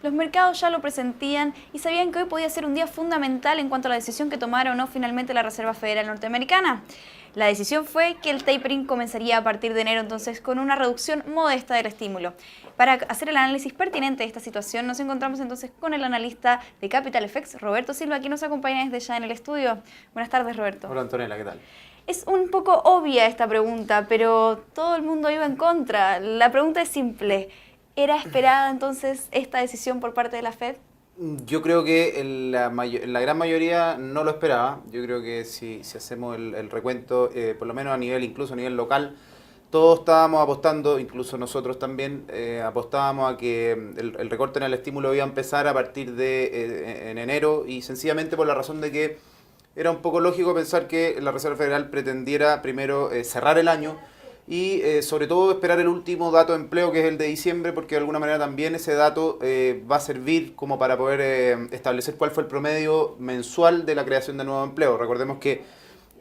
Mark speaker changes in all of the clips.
Speaker 1: Los mercados ya lo presentían y sabían que hoy podía ser un día fundamental en cuanto a la decisión que tomara o no finalmente la Reserva Federal norteamericana. La decisión fue que el tapering comenzaría a partir de enero, entonces con una reducción modesta del estímulo. Para hacer el análisis pertinente de esta situación nos encontramos entonces con el analista de Capital FX, Roberto Silva, que nos acompaña desde ya en el estudio. Buenas tardes, Roberto.
Speaker 2: Hola, Antonella, ¿qué tal?
Speaker 1: Es un poco obvia esta pregunta, pero todo el mundo iba en contra. La pregunta es simple. ¿Era esperada entonces esta decisión por parte de la Fed?
Speaker 2: Yo creo que la gran mayoría no lo esperaba. Yo creo que si hacemos el recuento, por lo menos incluso a nivel local, todos estábamos apostando, incluso nosotros también, apostábamos a que el recorte en el estímulo iba a empezar a partir de en enero, y sencillamente por la razón de que era un poco lógico pensar que la Reserva Federal pretendiera primero cerrar el año y sobre todo esperar el último dato de empleo, que es el de diciembre, porque de alguna manera también ese dato va a servir como para poder establecer cuál fue el promedio mensual de la creación de nuevo empleo. Recordemos que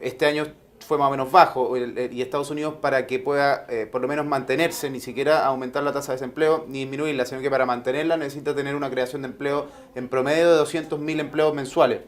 Speaker 2: este año fue más o menos bajo, y Estados Unidos, para que pueda por lo menos mantenerse, ni siquiera aumentar la tasa de desempleo ni disminuirla, sino que para mantenerla necesita tener una creación de empleo en promedio de 200.000 empleos mensuales.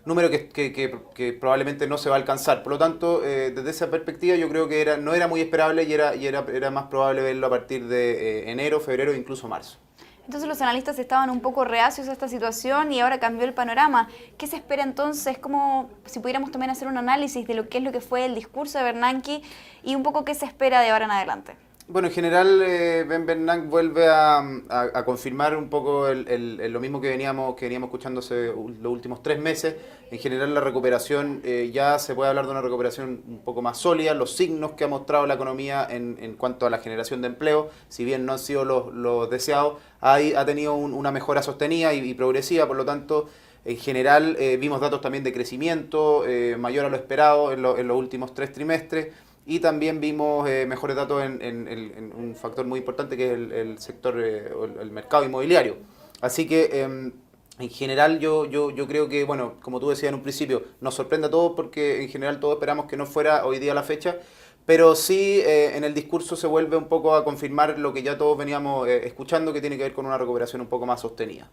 Speaker 2: Número que probablemente no se va a alcanzar. Por lo tanto, desde esa perspectiva yo creo que no era muy esperable, y era más probable verlo a partir de enero, febrero e incluso marzo.
Speaker 1: Entonces los analistas estaban un poco reacios a esta situación y ahora cambió el panorama. ¿Qué se espera entonces? ¿Cómo, si pudiéramos también hacer un análisis de lo que es lo que fue el discurso de Bernanke y un poco qué se espera de ahora en adelante?
Speaker 2: Bueno, en general Ben Bernanke vuelve a confirmar un poco lo mismo que veníamos escuchando los últimos 3 meses. En general la recuperación, ya se puede hablar de una recuperación un poco más sólida. Los signos que ha mostrado la economía en cuanto a la generación de empleo, si bien no han sido los deseados, ha tenido una mejora sostenida y progresiva. Por lo tanto, en general vimos datos también de crecimiento mayor a lo esperado en los últimos 3 trimestres. Y también vimos mejores datos en un factor muy importante, que es el sector, el mercado inmobiliario. Así que en general yo creo que, bueno, como tú decías en un principio, nos sorprende a todos porque en general todos esperamos que no fuera hoy día la fecha, pero sí en el discurso se vuelve un poco a confirmar lo que ya todos veníamos escuchando, que tiene que ver con una recuperación un poco más sostenida.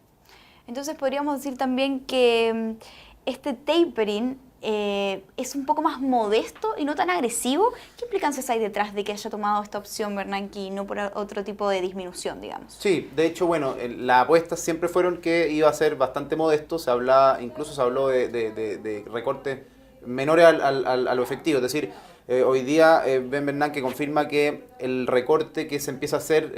Speaker 1: Entonces podríamos decir también que este tapering es un poco más modesto y no tan agresivo. ¿Qué implicancias hay detrás de que haya tomado esta opción Bernanke y no por otro tipo de disminución, digamos?
Speaker 2: Sí, de hecho, bueno, las apuestas siempre fueron que iba a ser bastante modesto. Incluso se habló de recortes menores a lo efectivo. Es decir, hoy día Ben Bernanke confirma que el recorte que se empieza a hacer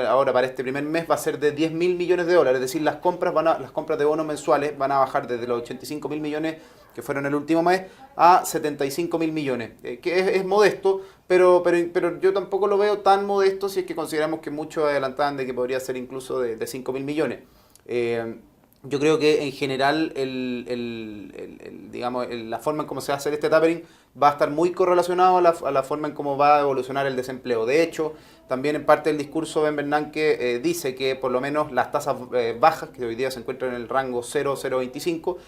Speaker 2: ahora para este primer mes va a ser de 10.000 millones de dólares. Es decir, las compras de bonos mensuales van a bajar desde los 85.000 millones que fueron el último mes a 75.000 millones, que es modesto, pero yo tampoco lo veo tan modesto si es que consideramos que muchos adelantaban de que podría ser incluso de 5.000 millones. Yo creo que en general digamos, la forma en cómo se va a hacer este tapering va a estar muy correlacionado a la forma en cómo va a evolucionar el desempleo. De hecho, también en parte del discurso Ben Bernanke dice que por lo menos las tasas bajas, que hoy día se encuentran en el rango 0,025,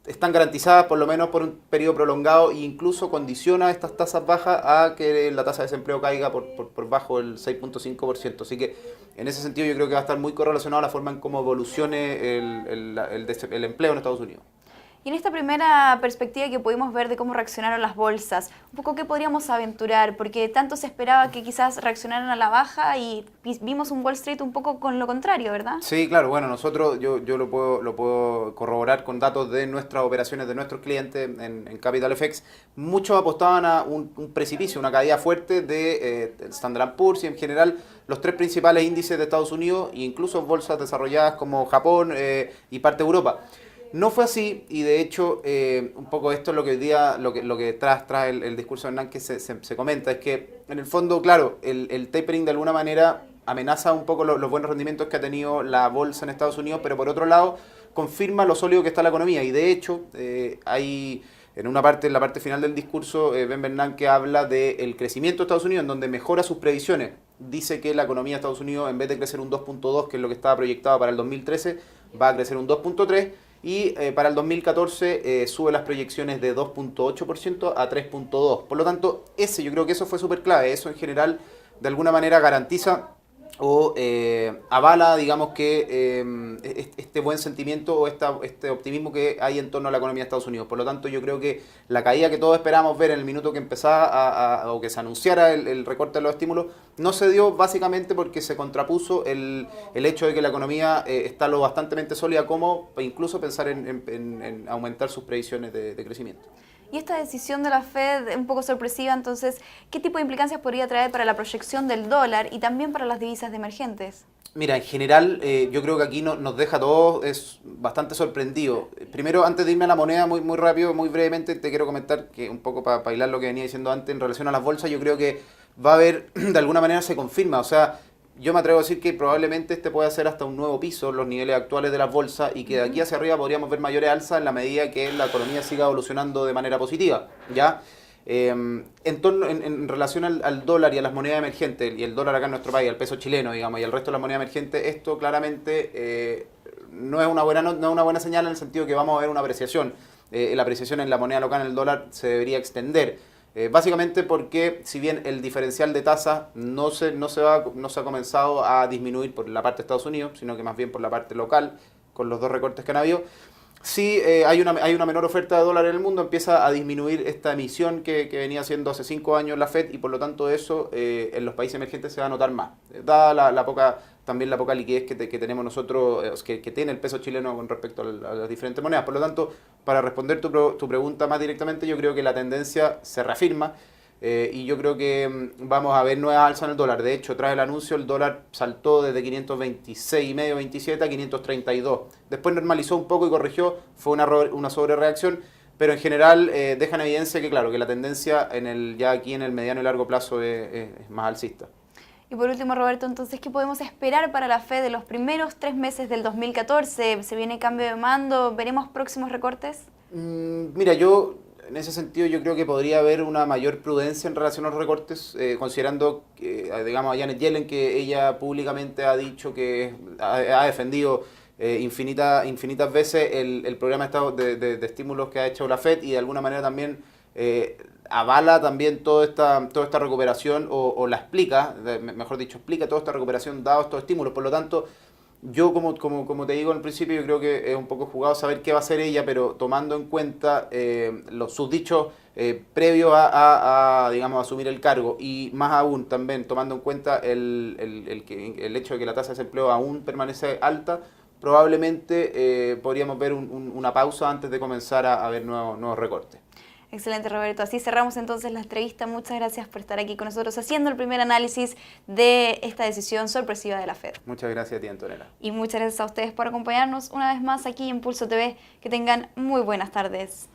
Speaker 2: están garantizadas por lo menos por un periodo prolongado, e incluso condiciona estas tasas bajas a que la tasa de desempleo caiga por bajo el 6.5%. Así que en ese sentido yo creo que va a estar muy correlacionado a la forma en cómo evolucione el empleo en Estados Unidos.
Speaker 1: Y en esta primera perspectiva que pudimos ver de cómo reaccionaron las bolsas, un poco qué podríamos aventurar, porque tanto se esperaba que quizás reaccionaran a la baja y vimos un Wall Street un poco con lo contrario, ¿verdad?
Speaker 2: Sí, claro, bueno, nosotros, yo lo puedo corroborar con datos de nuestras operaciones, de nuestros clientes en Capital FX. Muchos apostaban a un precipicio, una caída fuerte de Standard & Poor's y en general los 3 principales índices de Estados Unidos, e incluso bolsas desarrolladas como Japón y parte de Europa. No fue así, y de hecho un poco esto es lo que hoy día, lo que trae el discurso de Bernanke se comenta, es que en el fondo, claro, el tapering de alguna manera amenaza un poco los buenos rendimientos que ha tenido la bolsa en Estados Unidos, pero por otro lado confirma lo sólido que está la economía, y de hecho hay en la parte final del discurso, Ben Bernanke habla del crecimiento de Estados Unidos, en donde mejora sus previsiones. Dice que la economía de Estados Unidos, en vez de crecer un 2.2, que es lo que estaba proyectado para el 2013, va a crecer un 2.3, y para el 2014 sube las proyecciones de 2.8% a 3.2%. Por lo tanto, yo creo que eso fue súper clave. Eso en general de alguna manera garantiza o avala, digamos, que este buen sentimiento o este optimismo que hay en torno a la economía de Estados Unidos. Por lo tanto, yo creo que la caída que todos esperábamos ver en el minuto que empezaba o que se anunciara el recorte de los estímulos, no se dio básicamente porque se contrapuso el hecho de que la economía está lo bastantemente sólida como incluso pensar en aumentar sus previsiones de crecimiento.
Speaker 1: Y esta decisión de la Fed, un poco sorpresiva, entonces, ¿qué tipo de implicancias podría traer para la proyección del dólar y también para las divisas de emergentes?
Speaker 2: Mira, en general yo creo que aquí nos deja a todos es bastante sorprendido. Primero, antes de irme a la moneda, muy rápido, muy brevemente, te quiero comentar que un poco para hilar lo que venía diciendo antes en relación a las bolsas, yo creo que va a haber, de alguna manera se confirma, o sea, yo me atrevo a decir que probablemente este pueda ser hasta un nuevo piso, los niveles actuales de las bolsas, y que de aquí hacia arriba podríamos ver mayores alzas en la medida que la economía siga evolucionando de manera positiva, ¿ya? En relación al dólar y a las monedas emergentes, y el dólar acá en nuestro país, el peso chileno, digamos, y el resto de las monedas emergentes, esto claramente no es una buena señal en el sentido que vamos a ver una apreciación. La apreciación en la moneda local, en el dólar, se debería extender. Básicamente porque si bien el diferencial de tasas no se ha comenzado a disminuir por la parte de Estados Unidos, sino que más bien por la parte local, con los dos recortes que han habido, sí hay una menor oferta de dólar en el mundo, empieza a disminuir esta emisión que venía haciendo hace 5 años la Fed, y por lo tanto eso en los países emergentes se va a notar más, dada la poca liquidez que tenemos nosotros, que tiene el peso chileno con respecto a las diferentes monedas. Por lo tanto, para responder tu pregunta más directamente, yo creo que la tendencia se reafirma y yo creo que vamos a ver nuevas alzas en el dólar. De hecho, tras el anuncio, el dólar saltó desde 526,5, 27 a 532. Después normalizó un poco y corrigió, fue una sobrereacción, pero en general deja en evidencia que, claro, que la tendencia ya aquí en el mediano y largo plazo es más alcista.
Speaker 1: Y por último, Roberto, entonces, ¿qué podemos esperar para la Fed de los primeros 3 meses del 2014? ¿Se viene cambio de mando? ¿Veremos próximos recortes?
Speaker 2: Mira, en ese sentido yo creo que podría haber una mayor prudencia en relación a los recortes, considerando, digamos, a Janet Yellen, que ella públicamente ha dicho que ha defendido infinitas veces el programa de estímulos que ha hecho la Fed, y de alguna manera también avala también toda esta recuperación o la explica, mejor dicho, explica toda esta recuperación dados estos estímulos. Por lo tanto, yo como te digo al principio, yo creo que es un poco jugado saber qué va a hacer ella, pero tomando en cuenta sus dichos previos a digamos, asumir el cargo, y más aún también tomando en cuenta el hecho de que la tasa de desempleo aún permanece alta, probablemente podríamos ver una pausa antes de comenzar a ver nuevos recortes.
Speaker 1: Excelente, Roberto. Así cerramos entonces la entrevista. Muchas gracias por estar aquí con nosotros haciendo el primer análisis de esta decisión sorpresiva de la Fed.
Speaker 2: Muchas gracias a ti, Antonella.
Speaker 1: Y muchas gracias a ustedes por acompañarnos una vez más aquí en Pulso TV. Que tengan muy buenas tardes.